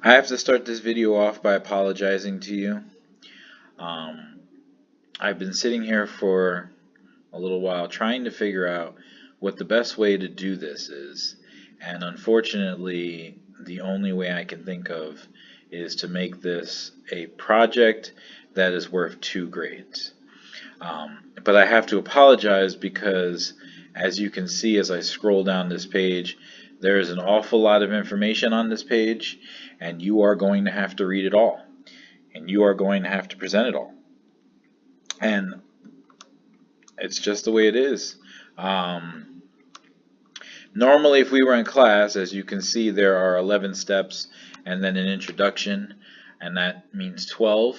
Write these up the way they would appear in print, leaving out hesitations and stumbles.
I have to start this video off by apologizing to you. Um, I've been sitting here for a little while trying to figure out what the best way to do this is. And unfortunately, the only way I can think of is to make this a project that is worth 2 grades. But I have to apologize because, as you can see as I scroll down this page, there is an awful lot of information on this page, and you are going to have to read it all, and you are going to have to present it all. And it's just the way it is. Um, Normally, if we were in class, as you can see, there are 11 steps and then an introduction, and that means 12.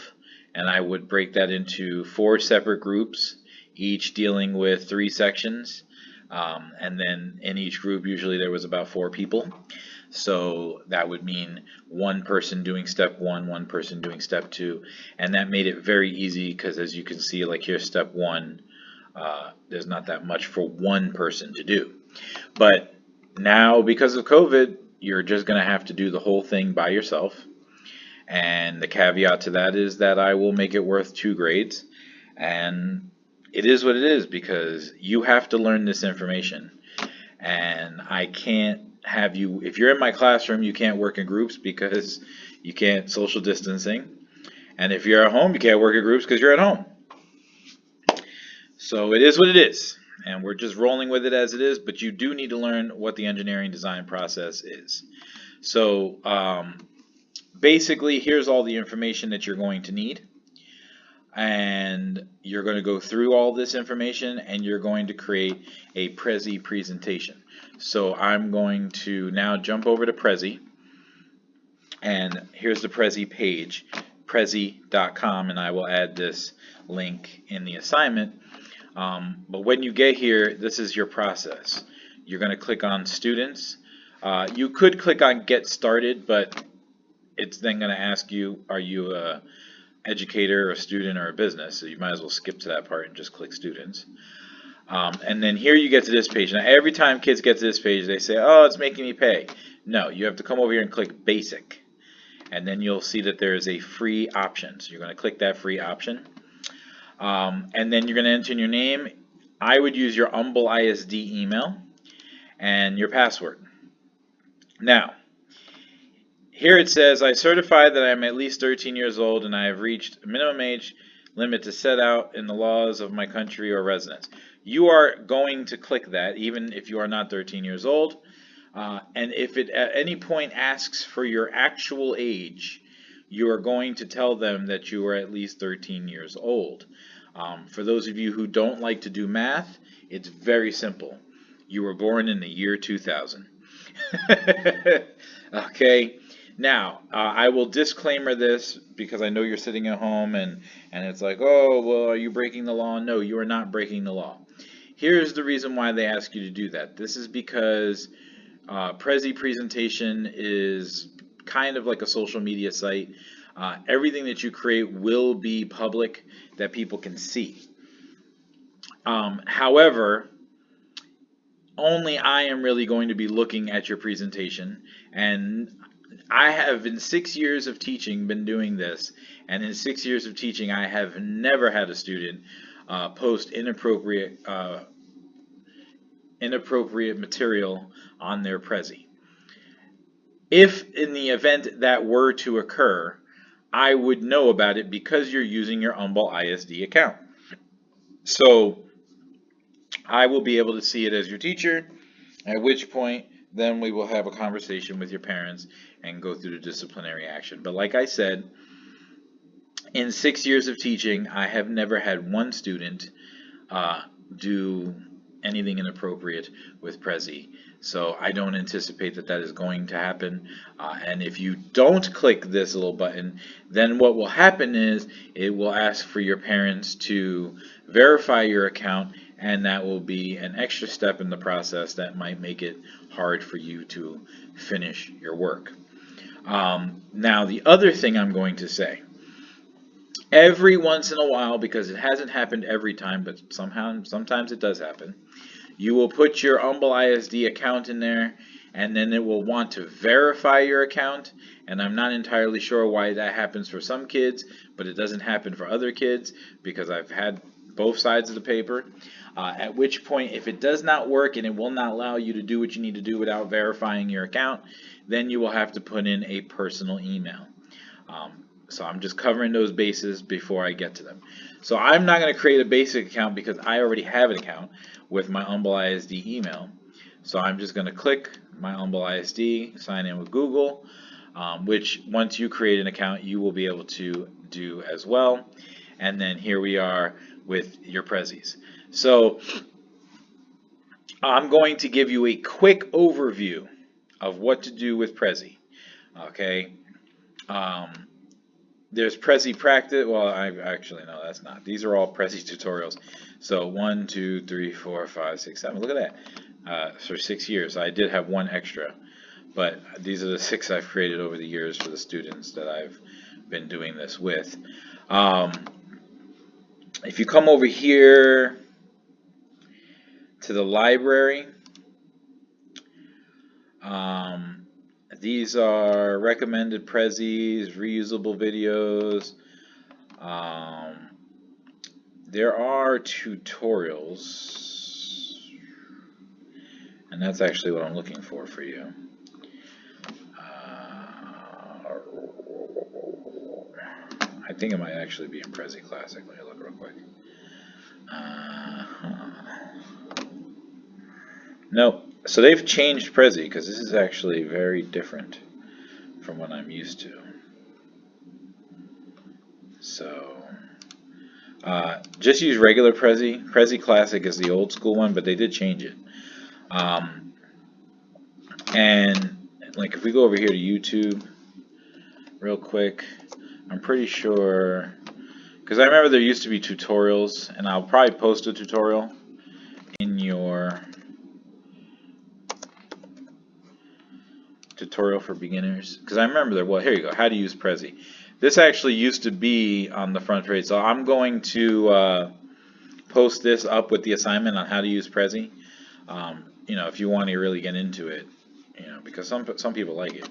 And I would break that into 4 separate groups, each dealing with 3 sections. And then in each group, usually there was about 4 people. So that would mean one person doing step one person doing step two. And that made it very easy because, as you can see, like here's step one. There's not that much for one person to do. But now, because of COVID, you're just going to have to do the whole thing by yourself. And the caveat to that is that I will make it worth 2 grades. And it is what it is because you have to learn this information. And I can't have you, if you're in my classroom, you can't work in groups because you can't social distancing. And if you're at home, you can't work in groups because you're at home. So it is what it is. And we're just rolling with it as it is, but you do need to learn what the engineering design process is. So basically, here's all the information that you're going to need. And you're going to go through all this information and you're going to create a Prezi presentation. So I'm going to now jump over to Prezi. And here's the Prezi page, prezi.com, and I will add this link in the assignment. But when you get here, this is your process. You're going to click on Students. You could click on Get Started, but it's then going to ask you, are you a educator, a student, or a business? So you might as well skip to that part and just click Students. And then here you get to this page. Now every time kids get to this page, they say, oh, it's making me pay. No, you have to come over here and click Basic. And then you'll see that there is a free option. So you're going to click that free option. And then you're going to enter in your name. I would use your Humble ISD email and your password. Now, here it says, I certify that I am at least 13 years old and I have reached a minimum age limit to set out in the laws of my country or residence. You are going to click that even if you are not 13 years old. And if it at any point asks for your actual age, you are going to tell them that you are at least 13 years old. For those of you who don't like to do math, it's very simple. You were born in the year 2000. Okay. Now, I will disclaimer this because I know you're sitting at home and it's like, oh, well, are you breaking the law? No, you are not breaking the law. Here's the reason why they ask you to do that. This is because Prezi presentation is kind of like a social media site. Everything that you create will be public that people can see. However, only I am really going to be looking at your presentation, and I have in 6 years of teaching been doing this, and in 6 years of teaching I have never had a student post inappropriate material on their Prezi. If in the event that were to occur, I would know about it because you're using your Humble ISD account. So I will be able to see it as your teacher, at which point then we will have a conversation with your parents and go through the disciplinary action. But like I said, in 6 years of teaching, I have never had one student do anything inappropriate with Prezi. So I don't anticipate that that is going to happen. And if you don't click this little button, then what will happen is it will ask for your parents to verify your account, and that will be an extra step in the process that might make it hard for you to finish your work. Now, the other thing I'm going to say, every once in a while, because it hasn't happened every time, but sometimes it does happen, you will put your Humble ISD account in there, and then it will want to verify your account. And I'm not entirely sure why that happens for some kids, but it doesn't happen for other kids because I've had both sides of the paper. At which point, if it does not work and it will not allow you to do what you need to do without verifying your account, then you will have to put in a personal email. So I'm just covering those bases before I get to them. So I'm not going to create a basic account because I already have an account with my Humble ISD email. So I'm just going to click my Humble ISD, sign in with Google, which once you create an account, you will be able to do as well. And then here we are with your Prezis. So I'm going to give you a quick overview of what to do with Prezi. Okay. There's Prezi practice. Well, I actually no, that's not. These are all Prezi tutorials. So 1, 2, 3, 4, 5, 6, 7. Look at that. For 6 years, I did have one extra, but these are the 6 I've created over the years for the students that I've been doing this with. If you come over here to the library, these are recommended Prezis, reusable videos. There are tutorials, and that's actually what I'm looking for you. I think it might actually be in Prezi Classic. Let me look real quick. No, so they've changed Prezi because this is actually very different from what I'm used to. So just use regular Prezi. Prezi Classic is the old school one, but they did change it. And like if we go over here to YouTube real quick, I'm pretty sure, because I remember there used to be tutorials, and I'll probably post a tutorial in your tutorial for beginners, because I remember there. Well, here you go. How to use Prezi. This actually used to be on the front page, so I'm going to post this up with the assignment on how to use Prezi. You know, if you want to really get into it, you know, because some people like it.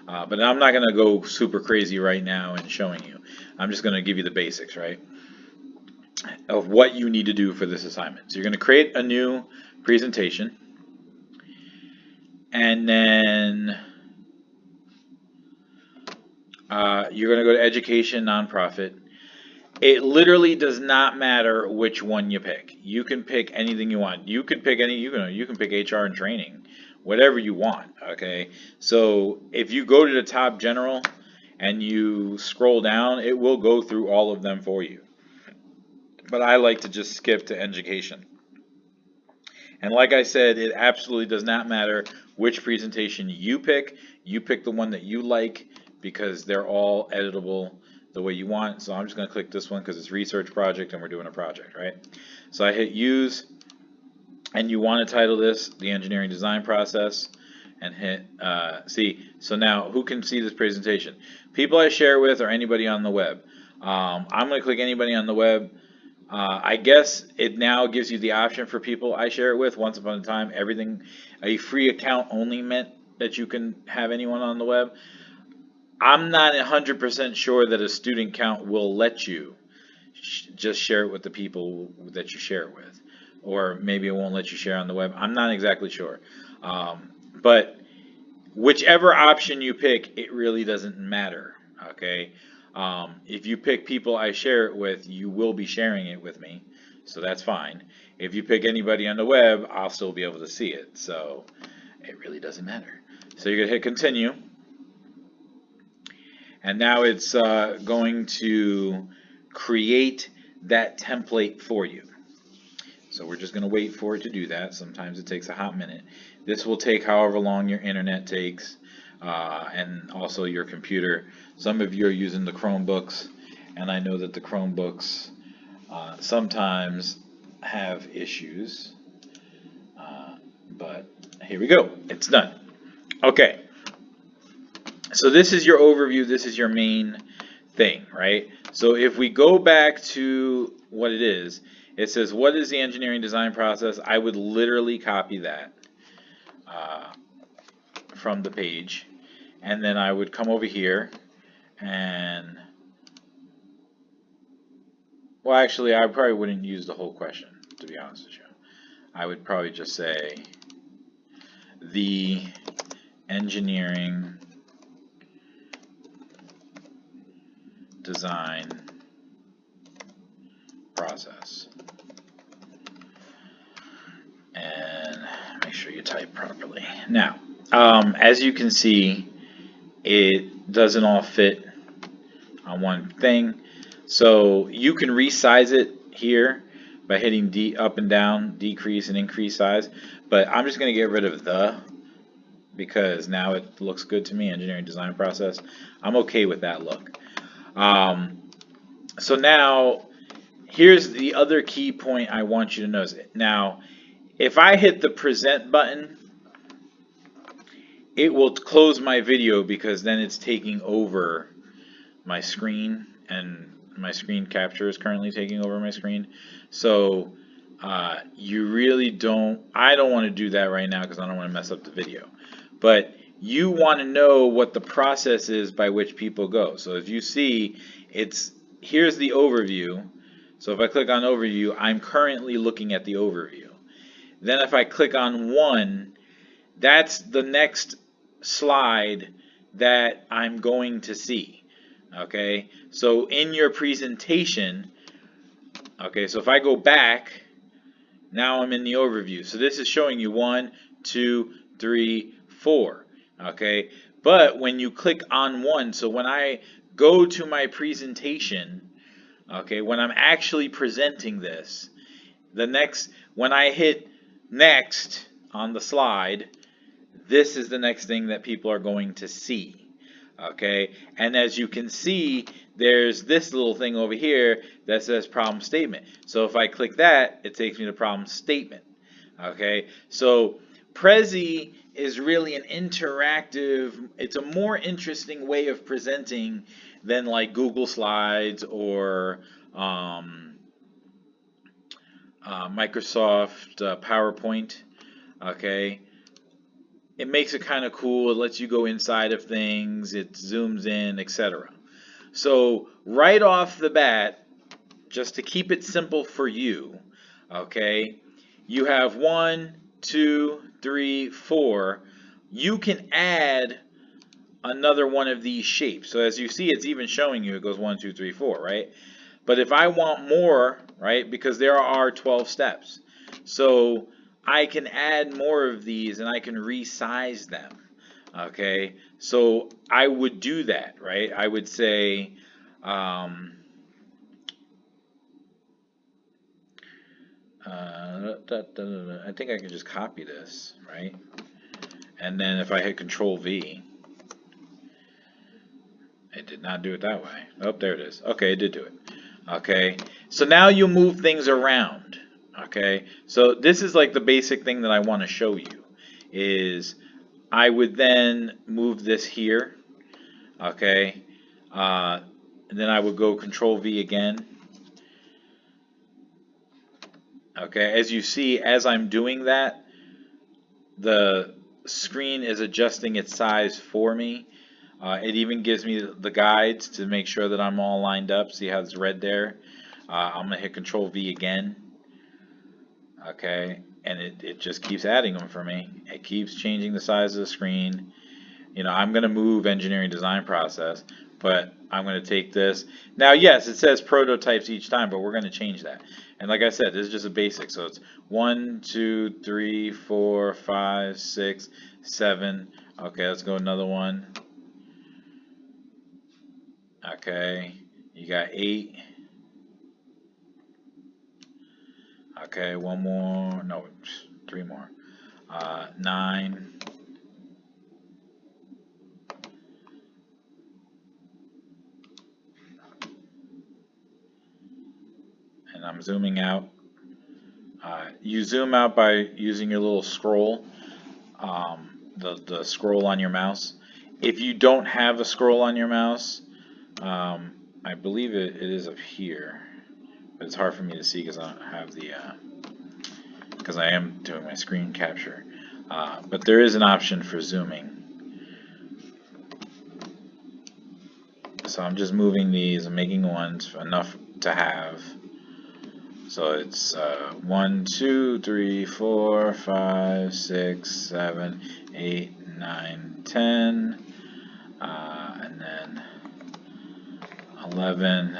But I'm not going to go super crazy right now in showing you. I'm just going to give you the basics, right, of what you need to do for this assignment. So you're going to create a new presentation, and then you're going to go to education, nonprofit. It literally does not matter which one you pick. You can pick anything you want. You can pick any. You can pick HR and training, whatever you want. Okay. So if you go to the top general and you scroll down, it will go through all of them for you. But I like to just skip to education. And like I said, it absolutely does not matter which presentation you pick. You pick the one that you like because they're all editable the way you want. So I'm just going to click this one because it's research project and we're doing a project, right? So I hit use, and you want to title this the engineering design process, and hit see. So now who can see this presentation? People I share with or anybody on the web. I'm going to click anybody on the web. I guess it now gives you the option for people I share it with. Once upon a time, a free account only meant that you can have anyone on the web. I'm not 100% sure that a student count will let you just share it with the people that you share it with, or maybe it won't let you share on the web. I'm not exactly sure, but whichever option you pick, it really doesn't matter. Okay, if you pick people I share it with, you will be sharing it with me, so that's fine. If you pick anybody on the web, I'll still be able to see it, so it really doesn't matter. So you're gonna hit continue. And now it's going to create that template for you. So we're just going to wait for it to do that. Sometimes it takes a hot minute. This will take however long your internet takes, and also your computer. Some of you are using the Chromebooks, and I know that the Chromebooks sometimes have issues. But here we go. It's done. Okay. So this is your overview, this is your main thing, right? So if we go back to what it is, it says, what is the engineering design process? I would literally copy that. from the page, and then I would come over here and, well, actually, I probably wouldn't use the whole question, to be honest with you. I would probably just say the engineering design process. And make sure you type properly. Now, as you can see, it doesn't all fit on one thing. So you can resize it here by hitting D up and down, decrease and increase size. But I'm just going to get rid of the, because now it looks good to me, engineering design process. I'm okay with that look. So now, here's the other key point I want you to notice. Now, if I hit the present button, it will close my video because then it's taking over my screen, and my screen capture is currently taking over my screen. So you really don't, I don't want to do that right now because I don't want to mess up the video. But you want to know what the process is by which people go. So if you see, here's the overview. So if I click on overview, I'm currently looking at the overview. Then if I click on one, that's the next slide that I'm going to see. Okay, so in your presentation, okay, so if I go back, now I'm in the overview. So this is showing you 1, 2, 3, 4. Okay, but when you click on one, so when I go to my presentation, okay, when I'm actually presenting this, when I hit next on the slide, this is the next thing that people are going to see. Okay, and as you can see, there's this little thing over here that says problem statement. So if I click that, it takes me to problem statement. Okay, so Prezi is really an interactive, it's a more interesting way of presenting than like Google Slides or Microsoft PowerPoint. Okay, it makes it kind of cool. It lets you go inside of things. It zooms in, etc. So right off the bat, just to keep it simple for you, okay, you have 1, 2, 3, 4. You can add another one of these shapes. So as you see, it's even showing you it goes 1, 2, 3, 4, right? But if I want more, right, because there are 12 steps, so I can add more of these and I can resize them. Okay, so I would do that, right? I would say, I think I can just copy this, right? And then if I hit Control V, it did not do it that way. Oh, there it is. Okay, it did do it. Okay, so now you move things around. Okay, so this is like the basic thing that I want to show you is I would then move this here. Okay, and then I would go Control V again. Okay, as you see, as I'm doing that, the screen is adjusting its size for me. It even gives me the guides to make sure that I'm all lined up. See how it's red there? I'm going to hit Control V again. Okay, and it just keeps adding them for me. It keeps changing the size of the screen. You know, I'm going to move engineering design process, but I'm going to take this. Now, yes, it says prototypes each time, but we're going to change that. And like I said, this is just a basic. So it's 1, 2, 3, 4, 5, 6, 7. Okay, let's go another one. Okay, you got 8. Okay, one more. No, 3 more. 9. And I'm zooming out. You zoom out by using your little scroll, the scroll on your mouse. If you don't have a scroll on your mouse, I believe it is up here, but it's hard for me to see because I don't have the, because I am doing my screen capture. But there is an option for zooming. So I'm just moving these and making ones enough to have. So it's 1, 2, 3, 4, 5, 6, 7, 8, 9, 10, and then 11.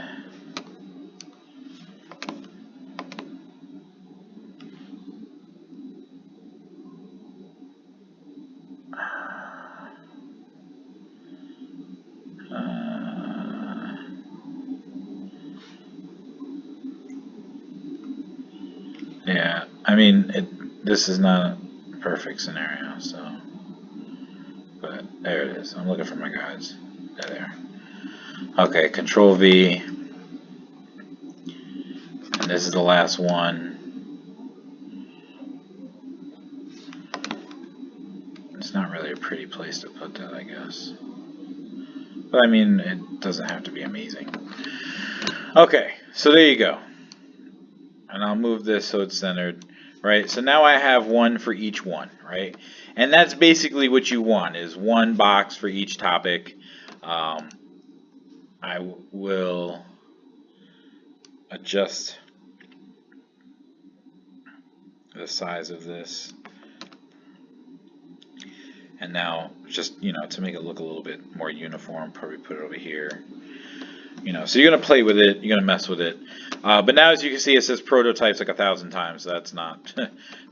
Yeah, I mean, this is not a perfect scenario, so, but there it is. I'm looking for my guides. There. Okay, Control V, and this is the last one. It's not really a pretty place to put that, I guess. But I mean, it doesn't have to be amazing. Okay, so there you go. And I'll move this so it's centered, right? So now I have one for each one, right? And that's basically what you want, is one box for each topic. I will adjust the size of this. And now, just, to make it look a little bit more uniform, probably put it over here. So you're going to play with it, you're going to mess with it. But now, as you can see, it says prototypes like 1,000 times. That's not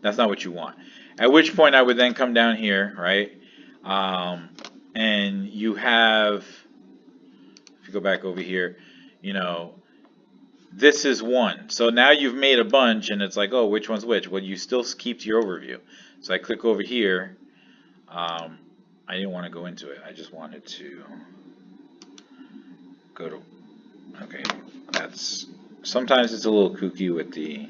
that's not what you want. At which point I would then come down here, right? And you have, if you go back over here, this is one. So now you've made a bunch, and it's like, oh, which one's which? Well, you still keep your overview. So I click over here. I didn't want to go into it. I just wanted to go to, okay, that's, sometimes it's a little kooky with the,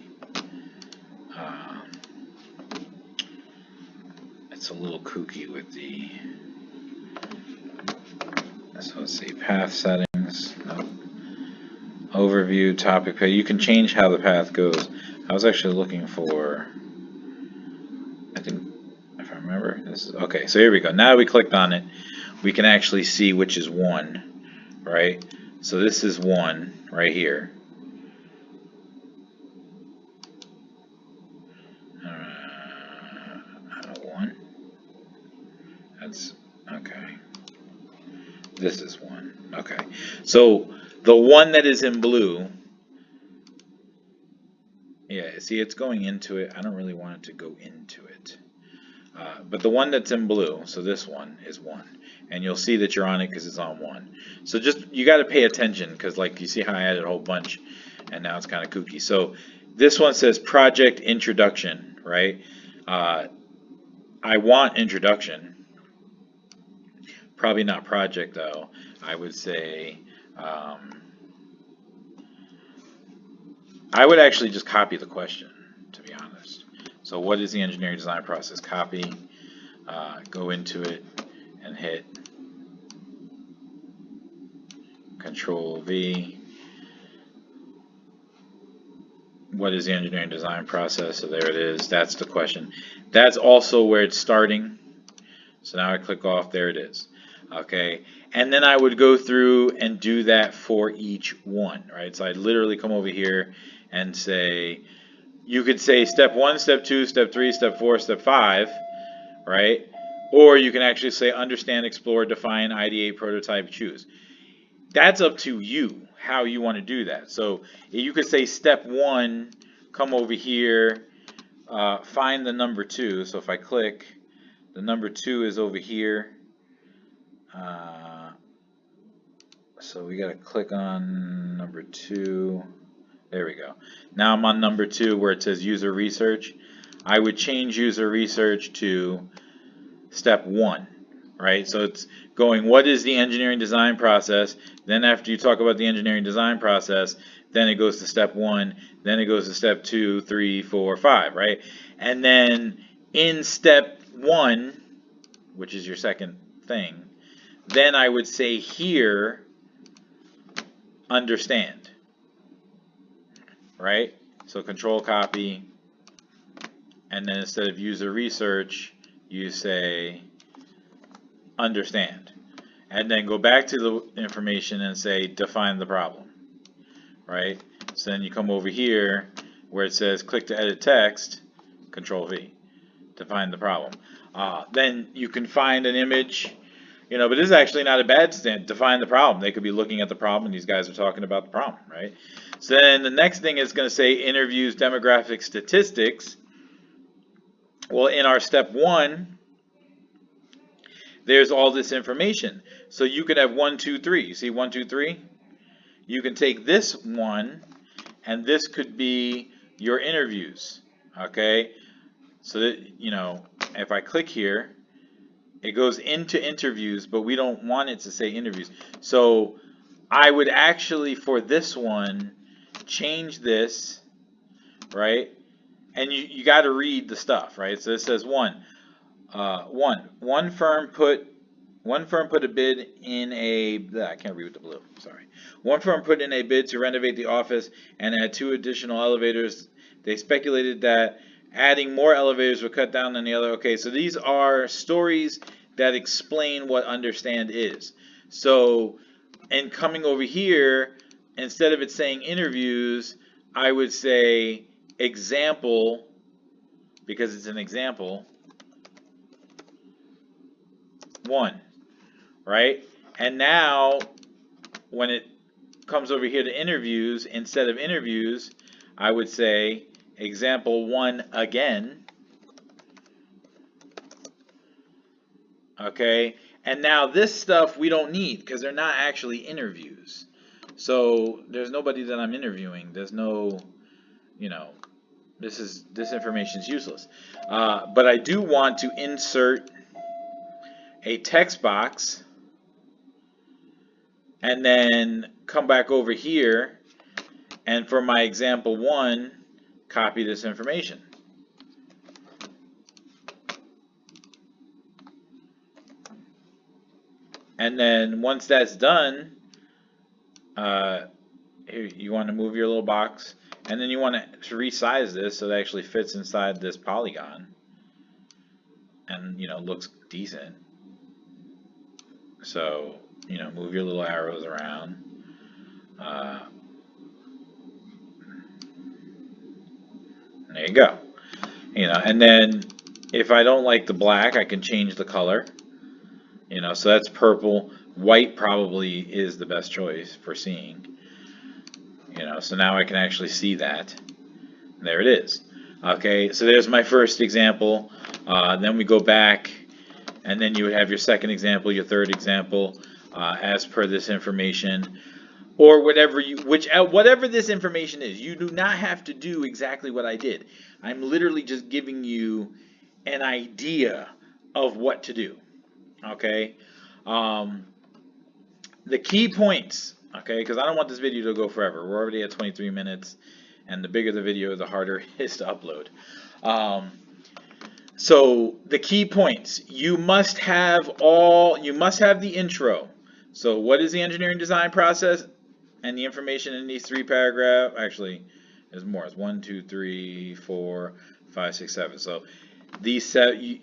so let's see, path settings, no. Overview, topic page. You can change how the path goes. I was actually looking for, I think, if I remember, this is, okay, so here we go. Now we clicked on it, we can actually see which is one, right? So this is one right here. One. That's okay. This is one. Okay. So the one that is in blue, yeah, see, it's going into it. I don't really want it to go into it. But the one that's in blue, so this one is one. And you'll see that you're on it because it's on one. So just, you got to pay attention, because like you see how I added a whole bunch and now it's kind of kooky. So this one says project introduction, right? I want introduction. Probably not project though. I would say, I would actually just copy the question, to be honest. So what is the engineering design process? Copy, go into it and hit Control V. What is the engineering design process? So there it is. That's the question. That's also where it's starting. So now I click off. There it is. Okay. And then I would go through and do that for each one, right? So I'd literally come over here and say, you could say step 1, step 2, step 3, step 4, step 5, right? Or you can actually say understand, explore, define, ideate, prototype, choose. That's up to you, how you want to do that. So you could say step 1, come over here, find the number 2. So if I click, the number 2 is over here. So we got to click on number 2. There we go. Now I'm on number 2 where it says user research. I would change user research to step 1, right? So it's going, what is the engineering design process? Then after you talk about the engineering design process, then it goes to step 1, then it goes to step 2, 3, 4, 5, right? And then in step 1, which is your second thing, then I would say here, understand, right? So control copy, and then instead of user research, you say understand. and then go back to the information and say define the problem, right? So then you come over here where it says click to edit text, Control V, define the problem. Then you can find an image, but this is actually not a bad stand. Define the problem. They could be looking at the problem, and these guys are talking about the problem, right? So then the next thing is going to say interviews, demographic statistics. Well, in our step 1, there's all this information. So you could have 1, 2, 3. You see 1, 2, 3? You can take this one, and this could be your interviews. Okay? So that, if I click here, it goes into interviews, but we don't want it to say interviews. So I would actually, for this one, change this, right? And you got to read the stuff, right? So it says one firm put a bid in I can't read with the blue. Sorry. One firm put in a bid to renovate the office and add 2 additional elevators. They speculated that adding more elevators would cut down on the other. Okay, so these are stories that explain what understand is. So, and coming over here, instead of it saying interviews, I would say example, because it's an example, 1, right? And now, when it comes over here to interviews, instead of interviews, I would say example 1 again. Okay, and now this stuff we don't need because they're not actually interviews. So there's nobody that I'm interviewing. There's no, this information is useless. But I do want to insert a text box and then come back over here, and for my example 1, copy this information. And then once that's done, here you want to move your little box, and then you want to resize this so it actually fits inside this polygon and looks decent. So move your little arrows around. There you go. And then if I don't like the black, I can change the color. So that's purple. White probably is the best choice for seeing. So now I can actually see that. There it is. Okay, so there's my first example. Then we go back, and then you would have your second example, your third example, as per this information, or whatever this information is. You do not have to do exactly what I did. I'm literally just giving you an idea of what to do. Okay, the key points. Okay, because I don't want this video to go forever. We're already at 23 minutes, and the bigger the video, the harder it is to upload. So the key points: you must have the intro. So what is the engineering design process, and the information in these 3 paragraphs. Actually, there's more. It's 1, 2, 3, 4, 5, 6, 7. So these 7.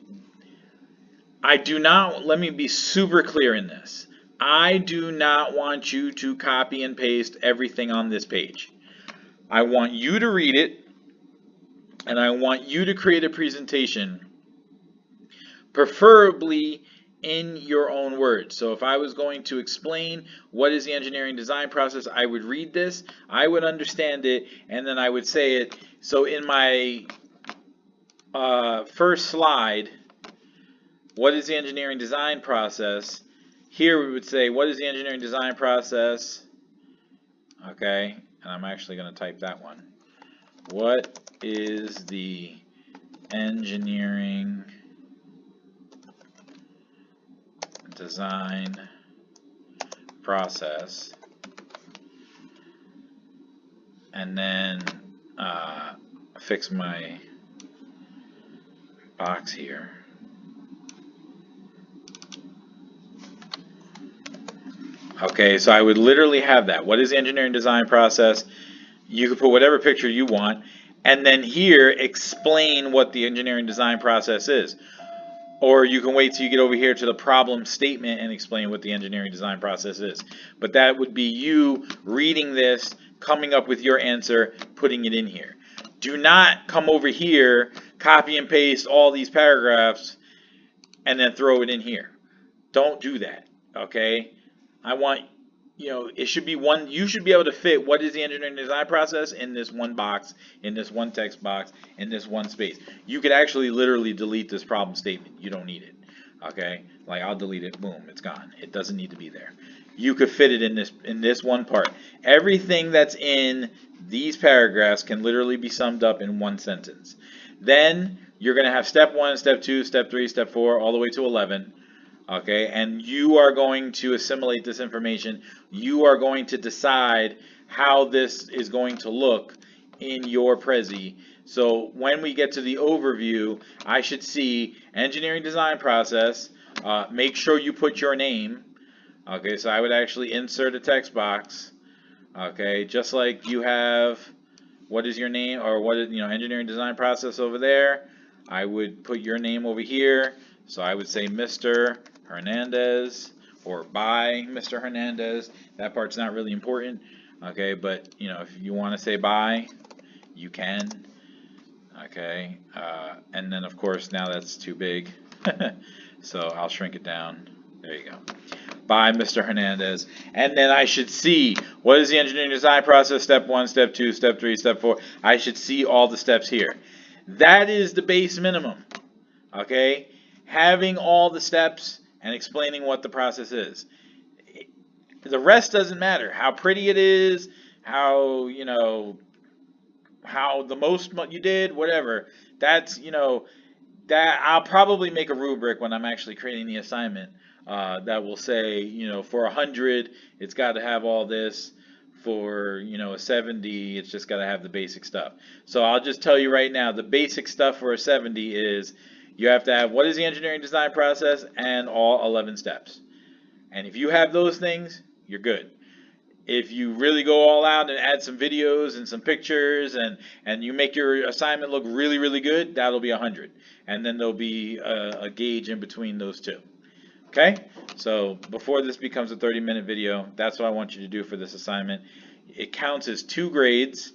Let me be super clear in this. I do not want you to copy and paste everything on this page. I want you to read it, and I want you to create a presentation, preferably in your own words. So if I was going to explain what is the engineering design process, I would read this, I would understand it, and then I would say it. So in my first slide, what is the engineering design process? Here we would say, what is the engineering design process? Okay, and I'm actually going to type that one. What is the engineering design process? And then fix my box here. Okay, so I would literally have that. What is the engineering design process? You could put whatever picture you want, and then here explain what the engineering design process is. Or you can wait till you get over here to the problem statement and explain what the engineering design process is. But that would be you reading this, coming up with your answer, putting it in here. Do not come over here, copy and paste all these paragraphs, and then throw it in here. Don't do that, okay? I want, it should be one, you should be able to fit what is the engineering design process in this one box, in this one text box, in this one space. You could actually literally delete this problem statement. You don't need it, okay? Like, I'll delete it, boom, it's gone. It doesn't need to be there. You could fit it in this one part. Everything that's in these paragraphs can literally be summed up in one sentence. Then you're going to have step 1, step 2, step 3, step 4, all the way to 11. Okay, and you are going to assimilate this information. You are going to decide how this is going to look in your Prezi. So when we get to the overview, I should see engineering design process. Make sure you put your name. Okay, so I would actually insert a text box. Okay, just like you have, what is your name, or what is, engineering design process over there. I would put your name over here. So I would say Mr. Hernandez, or by Mr. Hernandez. That part's not really important, okay, but if you want to say by, you can, okay, and then of course now that's too big, so I'll shrink it down. There you go. By Mr. Hernandez, and then I should see what is the engineering design process, step 1, step 2, step 3, step 4. I should see all the steps here. That is the base minimum, okay? Having all the steps and explaining what the process is. The rest doesn't matter. How pretty it is, how, how the most you did, whatever. That's, that I'll probably make a rubric when I'm actually creating the assignment that will say, for 100, it's got to have all this. For, a 70, it's just got to have the basic stuff. So I'll just tell you right now, the basic stuff for a 70 is you have to have what is the engineering design process and all 11 steps. And if you have those things, you're good. If you really go all out and add some videos and some pictures and you make your assignment look really, really good, that'll be 100. And then there'll be a gauge in between those two. Okay? So before this becomes a 30-minute video, that's what I want you to do for this assignment. It counts as 2 grades.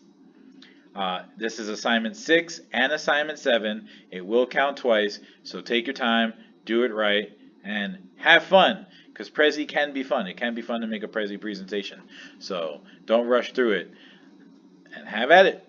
This is assignment 6 and assignment 7. It will count twice, so take your time, do it right, and have fun, because Prezi can be fun. It can be fun to make a Prezi presentation. So don't rush through it, and have at it.